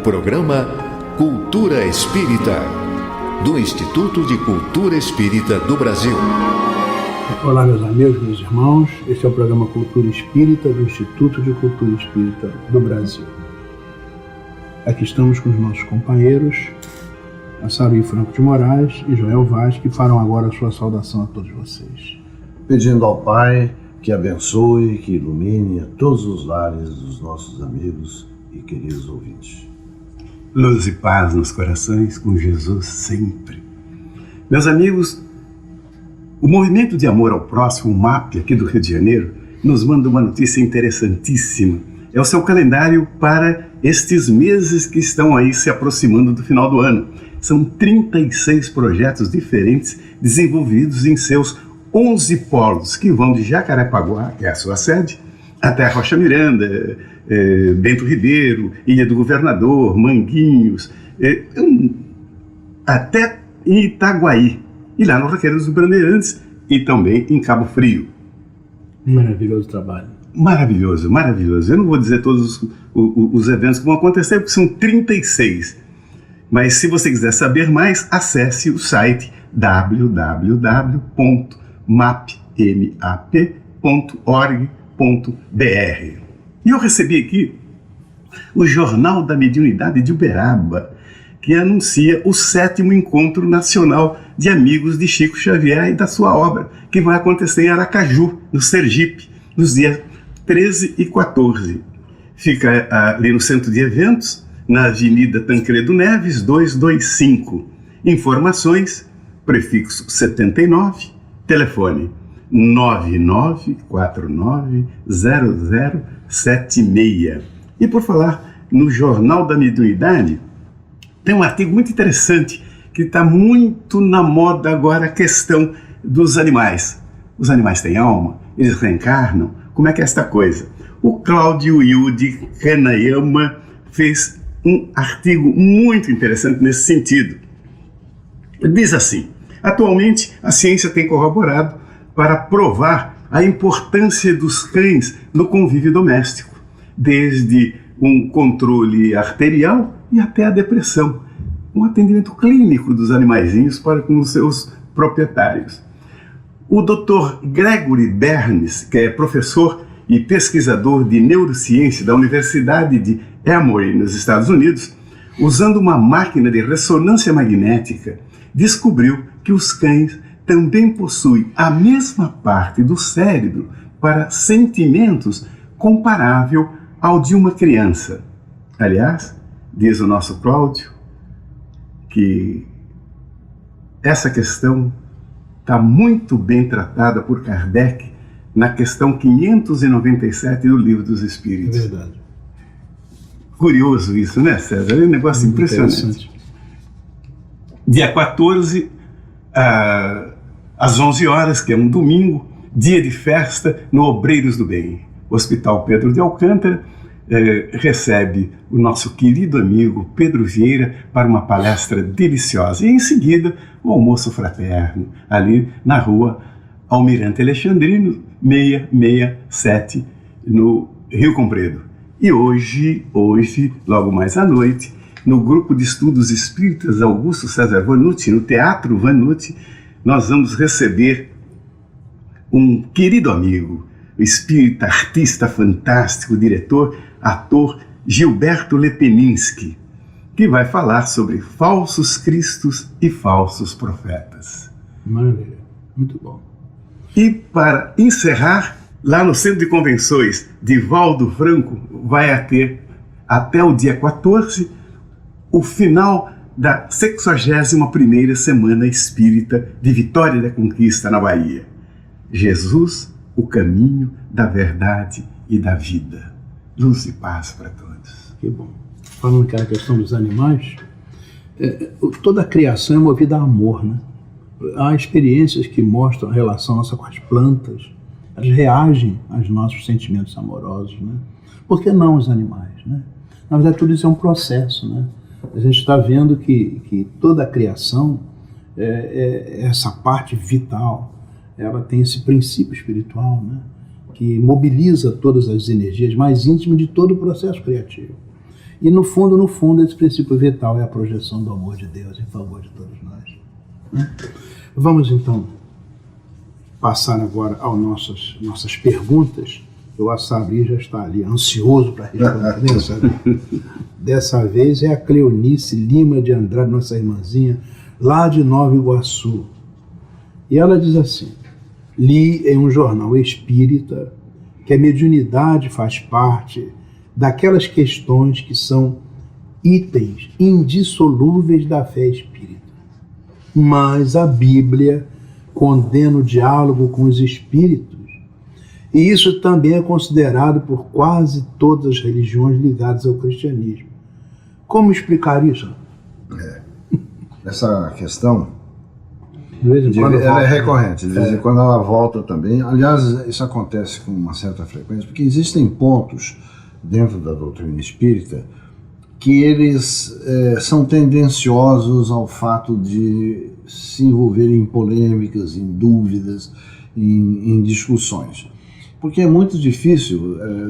Programa Cultura Espírita, do Instituto de Cultura Espírita do Brasil. Olá, meus amigos, meus irmãos. Este é o programa Cultura Espírita do Instituto de Cultura Espírita do Brasil. Aqui estamos com os nossos companheiros, Saruí Franco de Moraes e Joel Vaz, que farão agora a sua saudação a todos vocês. Pedindo ao Pai que abençoe, que ilumine a todos os lares dos nossos amigos e queridos ouvintes. Luz e paz nos corações, com Jesus sempre. Meus amigos, o Movimento de Amor ao Próximo, o MAP, aqui do Rio de Janeiro, nos manda uma notícia interessantíssima. É o seu calendário para estes meses que estão aí se aproximando do final do ano. São 36 projetos diferentes desenvolvidos em seus 11 polos, que vão de Jacarepaguá, que é a sua sede, até Rocha Miranda, Bento Ribeiro, Ilha do Governador, Manguinhos, até em Itaguaí, e lá no Roqueiros dos Bandeirantes, e também em Cabo Frio. Maravilhoso trabalho. Maravilhoso, maravilhoso. Eu não vou dizer todos os eventos que vão acontecer, porque são 36. Mas se você quiser saber mais, acesse o site www.map.org.br. E eu recebi aqui o Jornal da Mediunidade de Uberaba, que anuncia o 7º Encontro Nacional de Amigos de Chico Xavier e da sua obra, que vai acontecer em Aracaju, no Sergipe, nos dias 13 e 14. Fica ali no centro de eventos, na Avenida Tancredo Neves, 225. Informações, prefixo 79, telefone 99490076. E por falar no Jornal da Mediunidade, tem um artigo muito interessante que está muito na moda agora, a questão dos animais. Os animais têm alma? Eles reencarnam? Como é que é esta coisa? O Cláudio Yudi Kanayama fez um artigo muito interessante nesse sentido. Diz assim: atualmente a ciência tem corroborado para provar a importância dos cães no convívio doméstico, desde um controle arterial e até a depressão, um atendimento clínico dos animaizinhos para com os seus proprietários. O Dr. Gregory Berns, que é professor e pesquisador de neurociência da Universidade de Emory, nos Estados Unidos, usando uma máquina de ressonância magnética, descobriu que os cães também possuem a mesma parte do cérebro para sentimentos comparável ao de uma criança. Aliás, diz o nosso Cláudio, que essa questão está muito bem tratada por Kardec na questão 597 do Livro dos Espíritos. É verdade. Curioso isso, né, César? É um negócio muito impressionante. Dia 14, às 11 horas, que é um domingo, dia de festa no Obreiros do Bem. O Hospital Pedro de Alcântara recebe o nosso querido amigo Pedro Vieira para uma palestra deliciosa. E em seguida, o almoço fraterno, ali na rua Almirante Alexandrino, 667, no Rio Comprido. E hoje, logo mais à noite, no Grupo de Estudos Espíritas Augusto César Vanucci, no Teatro Vanucci, nós vamos receber um querido amigo, o espírita, artista fantástico, diretor, ator Gilberto Lepeninsky, que vai falar sobre falsos cristos e falsos profetas. Maravilha, muito bom. E para encerrar, lá no Centro de Convenções de Valdo Franco, vai ter até o dia 14 o final da 61ª Semana Espírita de Vitória da Conquista na Bahia. Jesus, o caminho da verdade e da vida. Luz e paz para todos. Que bom. Falando naquela questão dos animais, toda a criação é movida a amor, né? Há experiências que mostram a relação nossa com as plantas. Elas reagem aos nossos sentimentos amorosos, né? Por que não os animais, né? Na verdade, tudo isso é um processo, né? A gente está vendo que toda a criação, essa parte vital, ela tem esse princípio espiritual, né? Que mobiliza todas as energias mais íntimas de todo o processo criativo. E no fundo, esse princípio vital é a projeção do amor de Deus em favor de todos nós, né? Vamos então passar agora às nossas perguntas. O Assabri já está ali, ansioso para responder. Dessa vez é a Cleonice Lima de Andrade, nossa irmãzinha, lá de Nova Iguaçu. E ela diz assim: li em um jornal espírita que a mediunidade faz parte daquelas questões que são itens indissolúveis da fé espírita. Mas a Bíblia condena o diálogo com os espíritos, e isso também é considerado por quase todas as religiões ligadas ao cristianismo. Como explicar isso? Essa questão De vez em quando ela volta, é recorrente, de vez em quando ela volta também. Aliás, isso acontece com uma certa frequência, porque existem pontos dentro da doutrina espírita que eles são tendenciosos ao fato de se envolverem em polêmicas, em dúvidas, em discussões. Porque é muito difícil,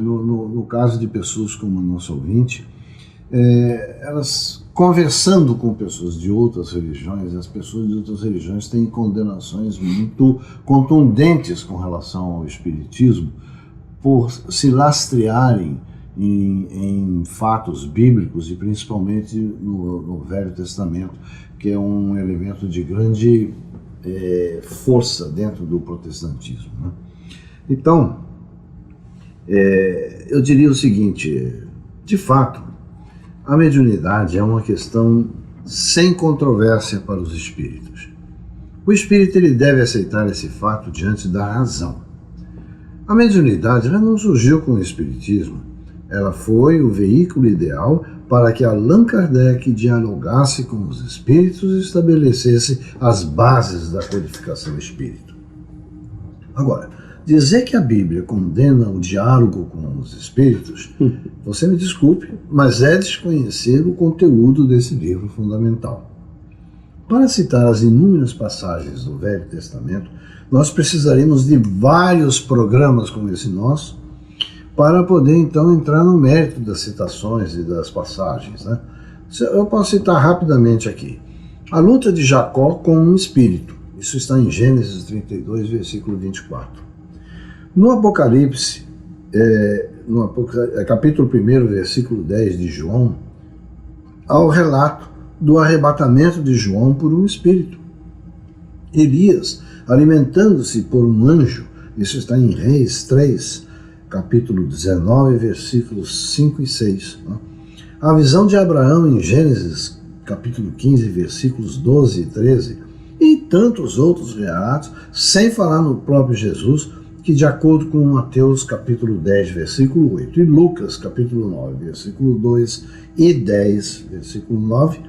no caso de pessoas como a nossa ouvinte, elas conversando com pessoas de outras religiões, as pessoas de outras religiões têm condenações muito contundentes com relação ao espiritismo por se lastrearem em fatos bíblicos e principalmente no Velho Testamento, que é um elemento de grande força dentro do protestantismo, né? Então, eu diria o seguinte: de fato, a mediunidade é uma questão sem controvérsia para os espíritos. O espírito ele deve aceitar esse fato diante da razão. A mediunidade ela não surgiu com o espiritismo, ela foi o veículo ideal para que Allan Kardec dialogasse com os espíritos e estabelecesse as bases da codificação espírita. Agora, dizer que a Bíblia condena o diálogo com os espíritos, você me desculpe, mas é desconhecer o conteúdo desse livro fundamental. Para citar as inúmeras passagens do Velho Testamento, nós precisaremos de vários programas como esse nosso, para poder então entrar no mérito das citações e das passagens, né? Eu posso citar rapidamente aqui. A luta de Jacó com um espírito. Isso está em Gênesis 32, versículo 24. No Apocalipse, capítulo 1, versículo 10 de João, há o relato do arrebatamento de João por um espírito. Elias, alimentando-se por um anjo, isso está em Reis 3, capítulo 19, versículos 5 e 6. A visão de Abraão em Gênesis, capítulo 15, versículos 12 e 13, e tantos outros relatos, sem falar no próprio Jesus, que de acordo com Mateus, capítulo 10, versículo 8, e Lucas, capítulo 9, versículo 2 e 10, versículo 9,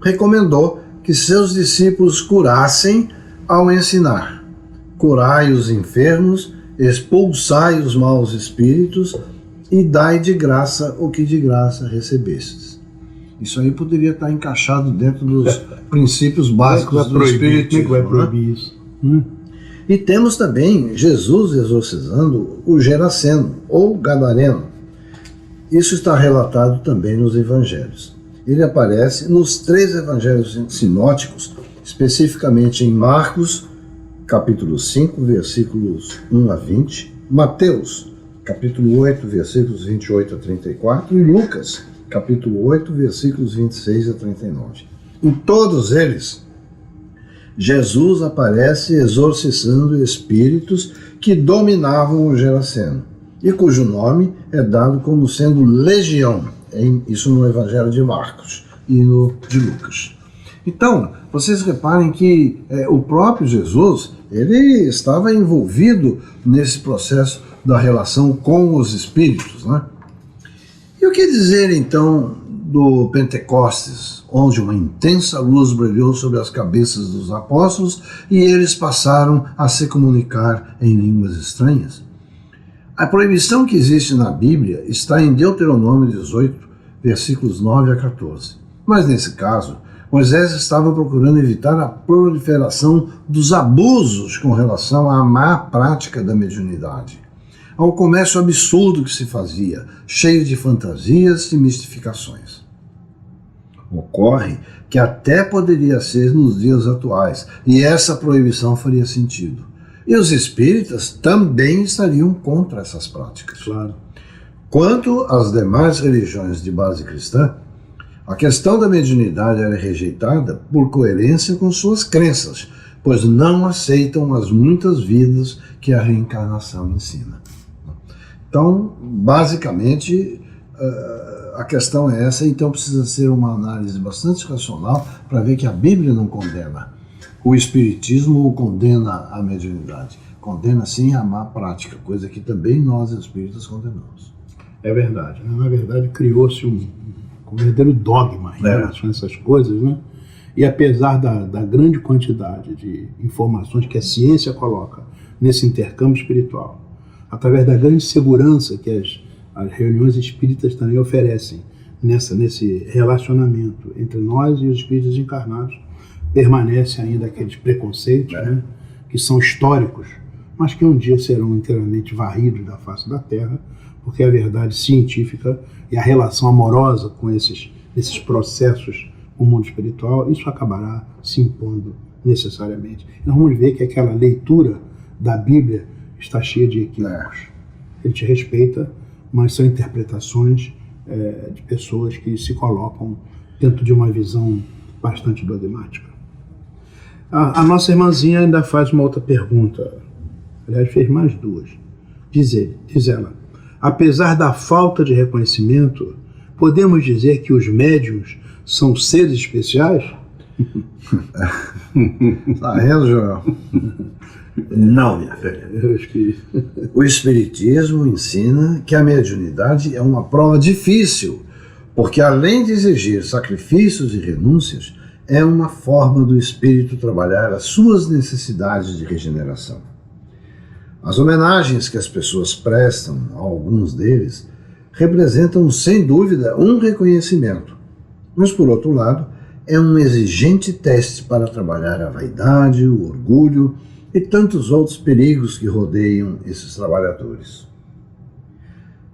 recomendou que seus discípulos curassem ao ensinar: curai os enfermos, expulsai os maus espíritos e dai de graça o que de graça recebestes. Isso aí poderia estar encaixado dentro dos princípios básicos do espiritismo. Vai proibir isso? E temos também Jesus exorcizando o Geraseno, ou Gadareno. Isso está relatado também nos evangelhos. Ele aparece nos 3 evangelhos sinóticos, especificamente em Marcos, capítulo 5, versículos 1 a 20, Mateus, capítulo 8, versículos 28 a 34, e Lucas, capítulo 8, versículos 26 a 39. Em todos eles, Jesus aparece exorcizando espíritos que dominavam o Geraseno, e cujo nome é dado como sendo Legião, isso no Evangelho de Marcos e no de Lucas. Então, vocês reparem que o próprio Jesus, ele estava envolvido nesse processo da relação com os espíritos, né? E o que dizer então do Pentecostes, onde uma intensa luz brilhou sobre as cabeças dos apóstolos e eles passaram a se comunicar em línguas estranhas? A proibição que existe na Bíblia está em Deuteronômio 18, versículos 9 a 14. Mas nesse caso, Moisés estava procurando evitar a proliferação dos abusos com relação à má prática da mediunidade. ao comércio absurdo que se fazia, cheio de fantasias e mistificações. Ocorre que até poderia ser nos dias atuais, e essa proibição faria sentido. E os espíritas também estariam contra essas práticas. Claro. Quanto às demais religiões de base cristã, a questão da mediunidade era rejeitada por coerência com suas crenças, pois não aceitam as muitas vidas que a reencarnação ensina. Então, basicamente, a questão é essa, então precisa ser uma análise bastante racional para ver que a Bíblia não condena. O Espiritismo condena a mediunidade, condena sim a má prática, coisa que também nós espíritas condenamos. É verdade. Né? Na verdade, criou-se um verdadeiro dogma em relação a essas coisas, né? E apesar da grande quantidade de informações que a ciência coloca nesse intercâmbio espiritual, através da grande segurança que as reuniões espíritas também oferecem nesse relacionamento entre nós e os espíritos encarnados, permanece ainda aqueles preconceitos, né, que são históricos, mas que um dia serão inteiramente varridos da face da Terra, porque a verdade científica e a relação amorosa com esses processos com o mundo espiritual, isso acabará se impondo necessariamente. Nós vamos ver que aquela leitura da Bíblia está cheia de equívocos. Ele te respeita, mas são interpretações de pessoas que se colocam dentro de uma visão bastante dogmática. A nossa irmãzinha ainda faz uma outra pergunta. Aliás, fez mais duas. Diz ela, apesar da falta de reconhecimento, podemos dizer que os médiuns são seres especiais? Está vendo, Joel? Não, minha filha. Eu acho que... O Espiritismo ensina que a mediunidade é uma prova difícil, porque além de exigir sacrifícios e renúncias, é uma forma do espírito trabalhar as suas necessidades de regeneração. As homenagens que as pessoas prestam a alguns deles representam, sem dúvida, um reconhecimento, mas, por outro lado, é um exigente teste para trabalhar a vaidade, o orgulho e tantos outros perigos que rodeiam esses trabalhadores.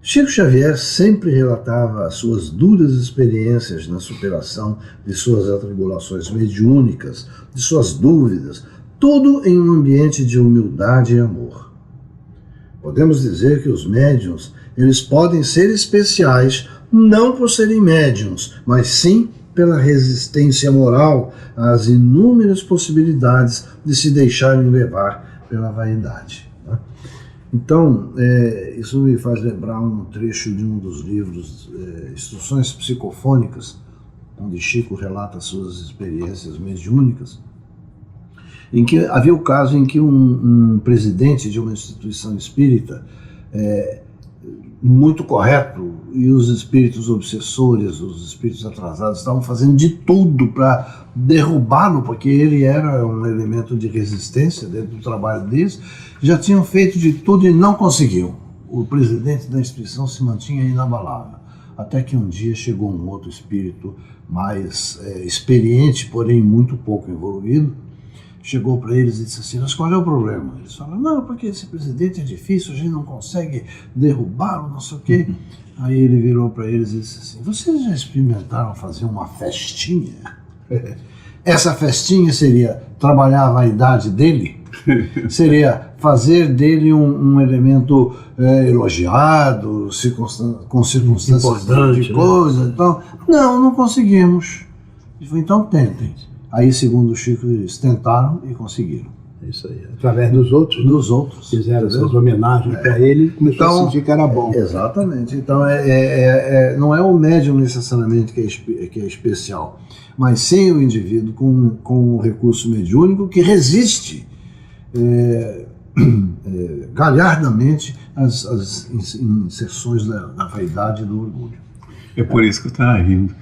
Chico Xavier sempre relatava as suas duras experiências na superação de suas atribulações mediúnicas, de suas dúvidas, tudo em um ambiente de humildade e amor. Podemos dizer que os médiuns, eles podem ser especiais não por serem médiuns, mas sim pela resistência moral às inúmeras possibilidades de se deixarem levar pela vaidade. Então, isso me faz lembrar um trecho de um dos livros, Instruções Psicofônicas, onde Chico relata suas experiências mediúnicas, em que havia o caso em que um presidente de uma instituição espírita, muito correto, e os espíritos obsessores, os espíritos atrasados, estavam fazendo de tudo para derrubá-lo, porque ele era um elemento de resistência dentro do trabalho deles, já tinham feito de tudo e não conseguiam. O presidente da instituição se mantinha inabalável, até que um dia chegou um outro espírito mais experiente, porém muito pouco envolvido, chegou para eles e disse assim, mas qual é o problema? Eles falaram, não, porque esse presidente é difícil, a gente não consegue derrubá-lo, não sei o quê. Aí ele virou para eles e disse assim, vocês já experimentaram fazer uma festinha? Essa festinha seria trabalhar a vaidade dele? Seria fazer dele um elemento elogiado, com circunstâncias importante, de coisa. Né? Então, não conseguimos. Ele falou, então tentem. Aí, segundo o Chico, eles tentaram e conseguiram. É isso aí. Através dos outros. Dos outros. Fizeram essas homenagens para ele e começou a sentir que era bom. Exatamente. Então, não é o médium necessariamente que é especial, mas sim o indivíduo com o recurso mediúnico que resiste galhardamente às inserções da vaidade e do orgulho. É por isso que eu estava rindo.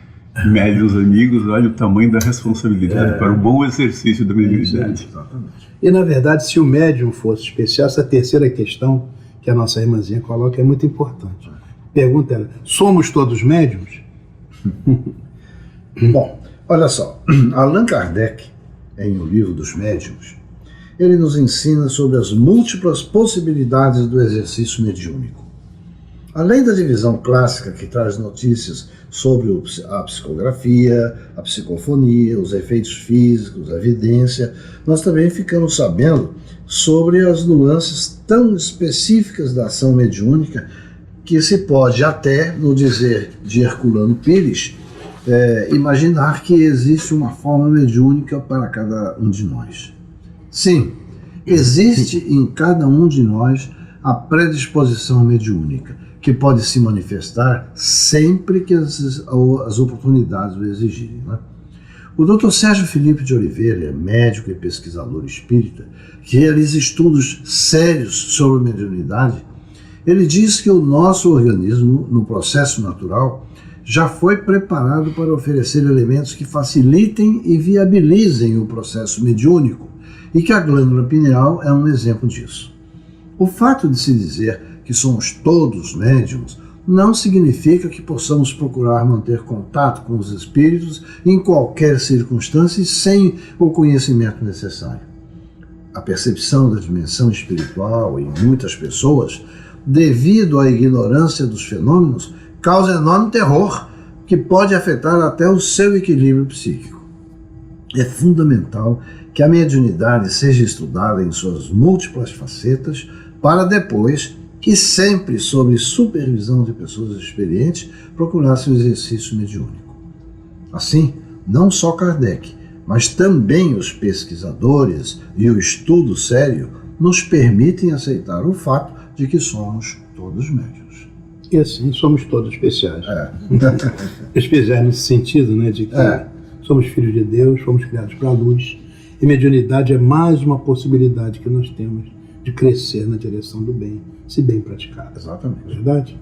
Médiuns amigos, olha o tamanho da responsabilidade para o bom exercício da mediunidade. Exatamente. E, na verdade, se o médium fosse especial, essa terceira questão que a nossa irmãzinha coloca é muito importante. Pergunta ela, somos todos médiums? Bom, olha só, Allan Kardec, em O Livro dos Médiuns, ele nos ensina sobre as múltiplas possibilidades do exercício mediúnico. Além da divisão clássica que traz notícias sobre a psicografia, a psicofonia, os efeitos físicos, a evidência, nós também ficamos sabendo sobre as nuances tão específicas da ação mediúnica que se pode até, no dizer de Herculano Pires, imaginar que existe uma forma mediúnica para cada um de nós. Sim, existe em cada um de nós a predisposição mediúnica, que pode se manifestar sempre que as oportunidades o exigirem. Né? O Dr. Sérgio Felipe de Oliveira é médico e pesquisador espírita, que realiza estudos sérios sobre mediunidade. Ele diz que o nosso organismo, no processo natural, já foi preparado para oferecer elementos que facilitem e viabilizem o processo mediúnico, e que a glândula pineal é um exemplo disso. O fato de se dizer que somos todos médiums não significa que possamos procurar manter contato com os espíritos em qualquer circunstância e sem o conhecimento necessário. A percepção da dimensão espiritual em muitas pessoas, devido à ignorância dos fenômenos, causa enorme terror que pode afetar até o seu equilíbrio psíquico. É fundamental que a mediunidade seja estudada em suas múltiplas facetas para depois, e sempre sob supervisão de pessoas experientes, procurasse o exercício mediúnico. Assim, não só Kardec, mas também os pesquisadores e o estudo sério nos permitem aceitar o fato de que somos todos médiuns. E assim, somos todos especiais. Especiais nesse sentido, né, de que somos filhos de Deus, fomos criados para a luz, e mediunidade é mais uma possibilidade que nós temos de crescer na direção do bem, se bem praticado. Exatamente. Verdade?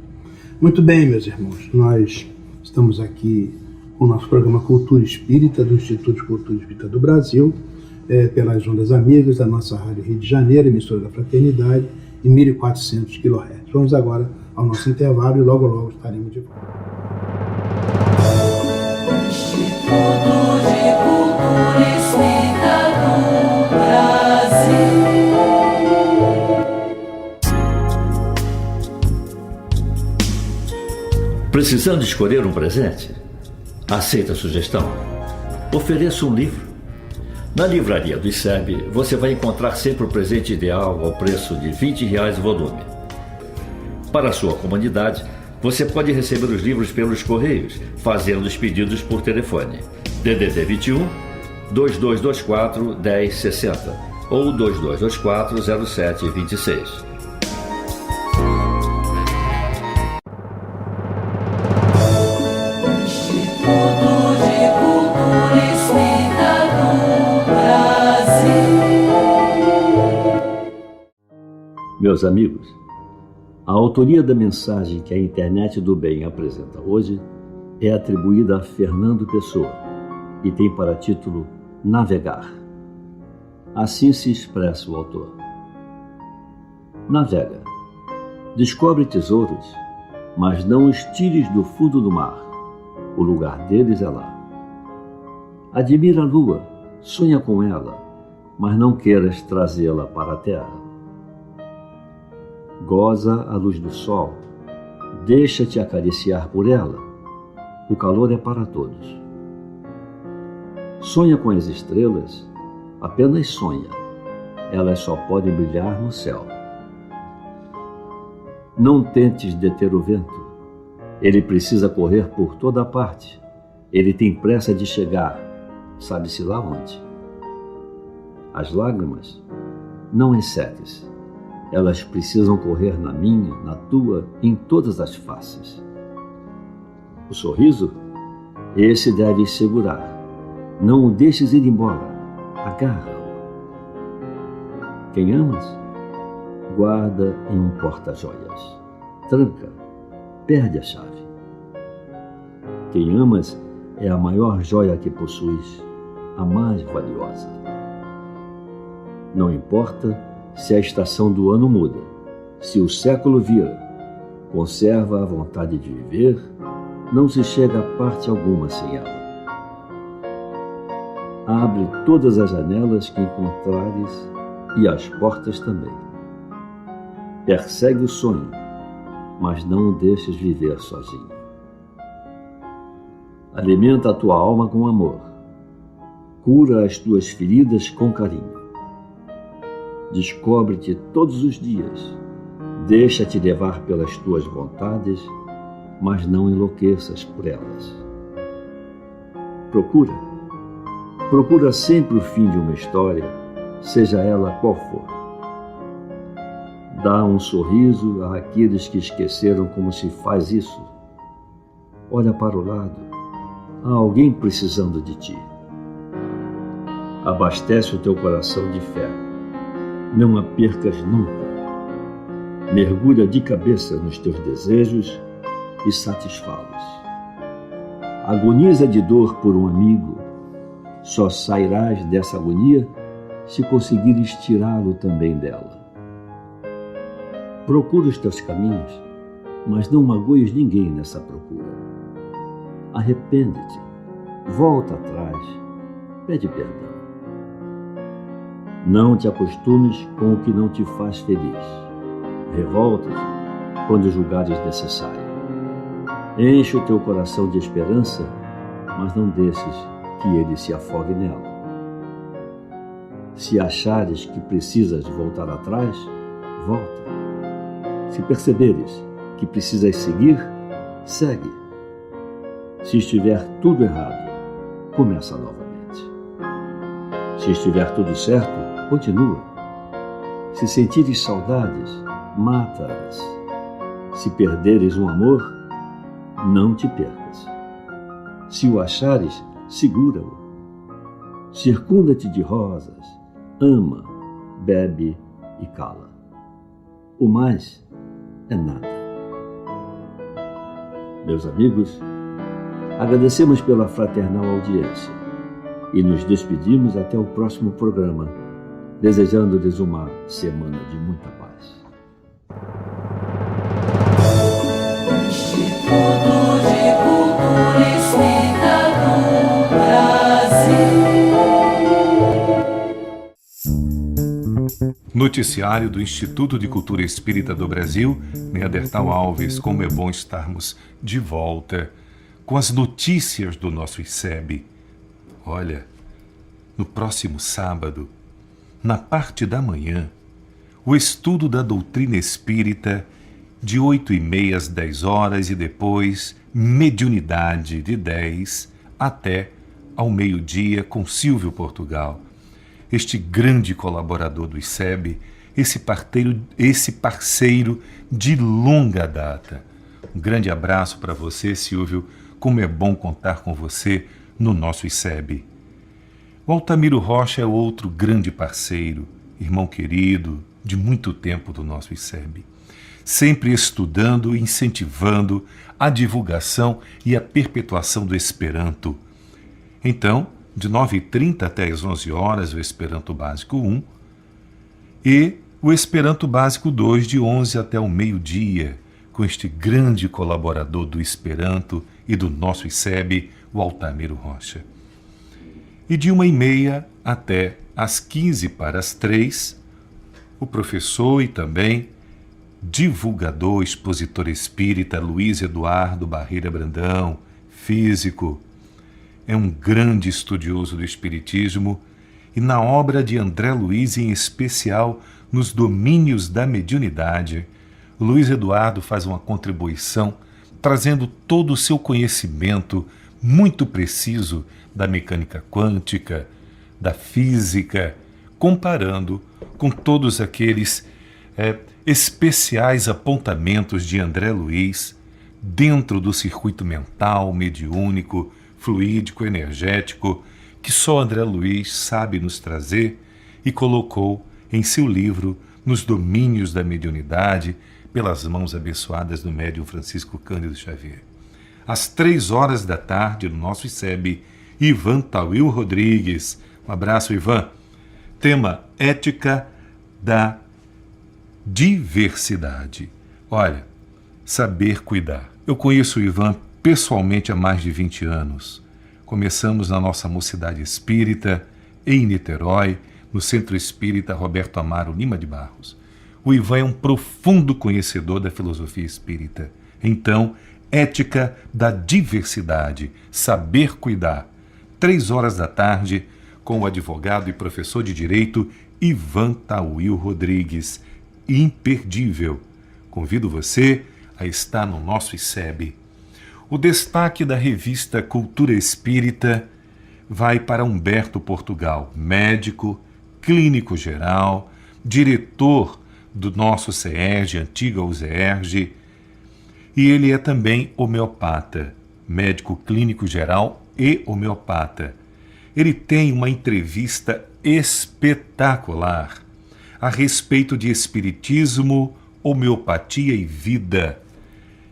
Muito bem, meus irmãos, nós estamos aqui com o nosso programa Cultura Espírita, do Instituto de Cultura Espírita do Brasil, pelas ondas amigas da nossa Rádio Rio de Janeiro, emissora da Fraternidade, em 1400 kHz. Vamos agora ao nosso intervalo e logo logo estaremos de volta. Instituto de Cultura Espírita do Brasil. Precisando escolher um presente? Aceita a sugestão? Ofereça um livro. Na livraria do ICEB, você vai encontrar sempre o presente ideal ao preço de R$20 o volume. Para a sua comunidade, você pode receber os livros pelos correios, fazendo os pedidos por telefone. DDD 21 2224 1060 ou 2224 0726. Meus amigos, a autoria da mensagem que a Internet do Bem apresenta hoje é atribuída a Fernando Pessoa e tem para título Navegar. Assim se expressa o autor. Navega. Descobre tesouros, mas não os tires do fundo do mar. O lugar deles é lá. Admira a lua, sonha com ela, mas não queiras trazê-la para a terra. Goza a luz do sol, deixa-te acariciar por ela, o calor é para todos. Sonha com as estrelas, apenas sonha, elas só podem brilhar no céu. Não tentes deter o vento, ele precisa correr por toda parte, ele tem pressa de chegar, sabe-se lá onde. As lágrimas, não excedes. Elas precisam correr na minha, na tua, em todas as faces. O sorriso, esse deves segurar. Não o deixes ir embora. Agarra-o. Quem amas, guarda em um porta-joias. Tranca, perde a chave. Quem amas é a maior joia que possuis, a mais valiosa. Não importa se a estação do ano muda, se o século vira, conserva a vontade de viver, não se chega a parte alguma sem ela. Abre todas as janelas que encontrares e as portas também. Persegue o sonho, mas não o deixes viver sozinho. Alimenta a tua alma com amor. Cura as tuas feridas com carinho. Descobre-te todos os dias. Deixa-te levar pelas tuas vontades, mas não enlouqueças por elas. Procura sempre o fim de uma história, seja ela qual for. Dá um sorriso àqueles que esqueceram como se faz isso. Olha para o lado, há alguém precisando de ti. Abastece o teu coração de fé. Não a percas nunca. Mergulha de cabeça nos teus desejos e satisfá-los. Agoniza de dor por um amigo. Só sairás dessa agonia se conseguires tirá-lo também dela. Procura os teus caminhos, mas não magoes ninguém nessa procura. Arrepende-te, volta atrás, pede perdão. Não te acostumes com o que não te faz feliz. Revolta-te quando julgares necessário. Enche o teu coração de esperança, mas não deixes que ele se afogue nela. Se achares que precisas voltar atrás, volta. Se perceberes que precisas seguir, segue. Se estiver tudo errado, começa novamente. Se estiver tudo certo, continua. Se sentires saudades, mata-as. Se perderes um amor, não te percas. Se o achares, segura-o. Circunda-te de rosas, ama, bebe e cala. O mais é nada. Meus amigos, agradecemos pela fraternal audiência e nos despedimos até o próximo programa, desejando-lhes uma semana de muita paz. Instituto de Cultura Espírita do Brasil. Noticiário do Instituto de Cultura Espírita do Brasil, Neandertal Alves. Como é bom estarmos de volta com as notícias do nosso ICEB. Olha, no próximo sábado, na parte da manhã, o estudo da doutrina espírita de 8h30 às 10 horas e depois mediunidade de 10 até ao meio-dia com Silvio Portugal. Este grande colaborador do ICEB, esse parceiro de longa data. Um grande abraço para você, Silvio. Como é bom contar com você no nosso ICEB. O Altamiro Rocha é outro grande parceiro, irmão querido, de muito tempo do nosso ICEB. Sempre estudando e incentivando a divulgação e a perpetuação do Esperanto. Então, de 9h30 até as 11 horas, o Esperanto Básico 1 e o Esperanto Básico 2, de 11 até o meio-dia, com este grande colaborador do Esperanto e do nosso ICEB, o Altamiro Rocha. E de 1h30 até as 2:45, o professor e também divulgador, expositor espírita Luiz Eduardo Barreira Brandão, físico, é um grande estudioso do Espiritismo e na obra de André Luiz, em especial nos domínios da mediunidade, Luiz Eduardo faz uma contribuição trazendo todo o seu conhecimento muito preciso da mecânica quântica, da física, comparando com todos aqueles especiais apontamentos de André Luiz dentro do circuito mental, mediúnico, fluídico, energético, que só André Luiz sabe nos trazer e colocou em seu livro Nos Domínios da Mediunidade, pelas mãos abençoadas do médium Francisco Cândido Xavier. Às 15h, no nosso ICEB, Ivan Tawil Rodrigues. Um abraço, Ivan. Tema: ética da diversidade. Olha, saber cuidar. Eu conheço o Ivan pessoalmente há mais de 20 anos. Começamos na nossa mocidade espírita, em Niterói, no Centro Espírita Roberto Amaro Lima de Barros. O Ivan é um profundo conhecedor da filosofia espírita. Então, Ética da Diversidade, Saber Cuidar, 3h da tarde, com o advogado e professor de Direito Ivan Tauil Rodrigues. Imperdível. Convido você a estar no nosso ICEB. O destaque da revista Cultura Espírita vai para Humberto Portugal, médico, clínico geral, diretor do nosso CERJ, antiga USERJ, e ele é também homeopata, médico clínico geral e homeopata. Ele tem uma entrevista espetacular a respeito de espiritismo, homeopatia e vida.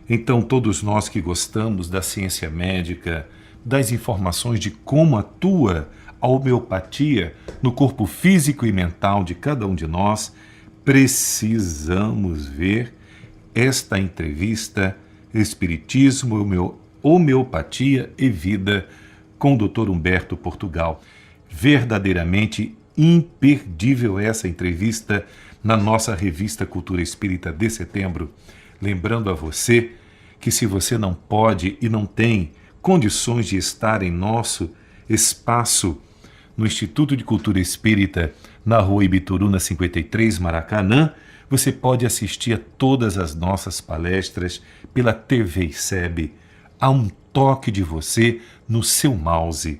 Então, todos nós que gostamos da ciência médica, das informações de como atua a homeopatia no corpo físico e mental de cada um de nós, precisamos ver esta entrevista Espiritismo, Homeopatia e Vida com o Dr. Humberto Portugal. Verdadeiramente imperdível essa entrevista na nossa revista Cultura Espírita de setembro. Lembrando a você que se você não pode e não tem condições de estar em nosso espaço no Instituto de Cultura Espírita, na Rua Ibituruna 53, Maracanã, você pode assistir a todas as nossas palestras pela TV ICEB, a um toque de você no seu mouse.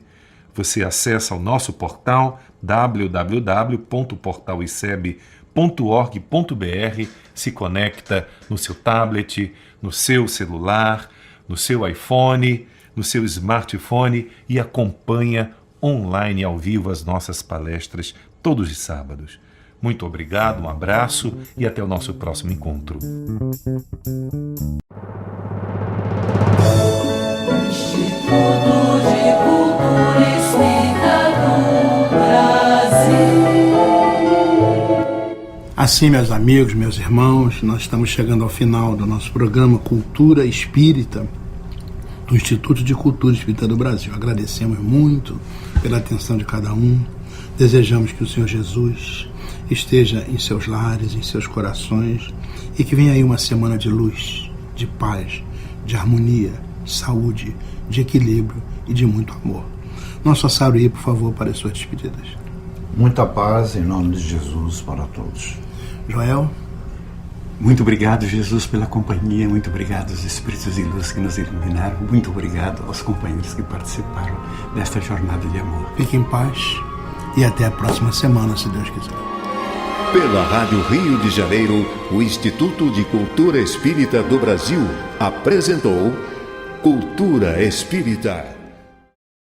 Você acessa o nosso portal www.portaliceb.org.br, se conecta no seu tablet, no seu celular, no seu iPhone, no seu smartphone e acompanha online ao vivo as nossas palestras todos os sábados. Muito obrigado, um abraço e até o nosso próximo encontro. Instituto de Cultura Espírita do Brasil. Assim, meus amigos, meus irmãos, nós estamos chegando ao final do nosso programa Cultura Espírita do Instituto de Cultura Espírita do Brasil. Agradecemos muito pela atenção de cada um. Desejamos que o Senhor Jesus esteja em seus lares, em seus corações, e que venha aí uma semana de luz, de paz, de harmonia, saúde, de equilíbrio e de muito amor. Nosso Saruí, por favor, para as suas despedidas. Muita paz em nome de Jesus para todos. Joel? Muito obrigado, Jesus, pela companhia. Muito obrigado aos Espíritos de Luz que nos iluminaram. Muito obrigado aos companheiros que participaram desta jornada de amor. Fique em paz e até a próxima semana, se Deus quiser. Pela Rádio Rio de Janeiro, o Instituto de Cultura Espírita do Brasil apresentou Cultura Espírita.